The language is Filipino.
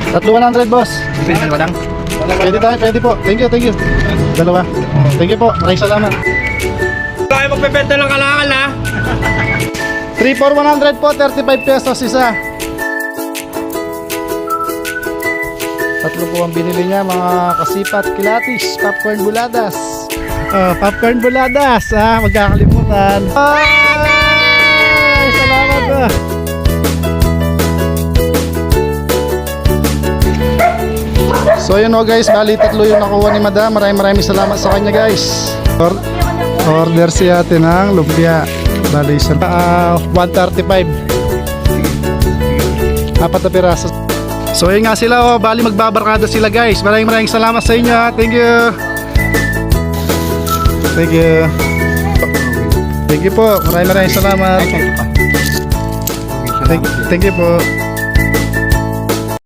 Tatlo 100, boss. Pwede tayo, pwede po. Thank you. Dalawa. Thank you po. Maraming salamat. Tayo magpepenta ng kalakal ha. 3 for 100 po, 35 pesos isa. Tatlo po ang binili niya, mga kasipat, kilatis, popcorn buladas. Popcorn buladas, magkakalimutan. Ay, salamat po. So yun o guys, bali tatlo yung nakuha ni madam. Maraming salamat sa kanya guys. Order siya ate ng lumpia. Bali siya 135. Apat na piraso. So yun nga sila bali magbabarkada sila guys. Maraming salamat sa inyo. Thank you. Thank you po. Maraming salamat. Thank you po.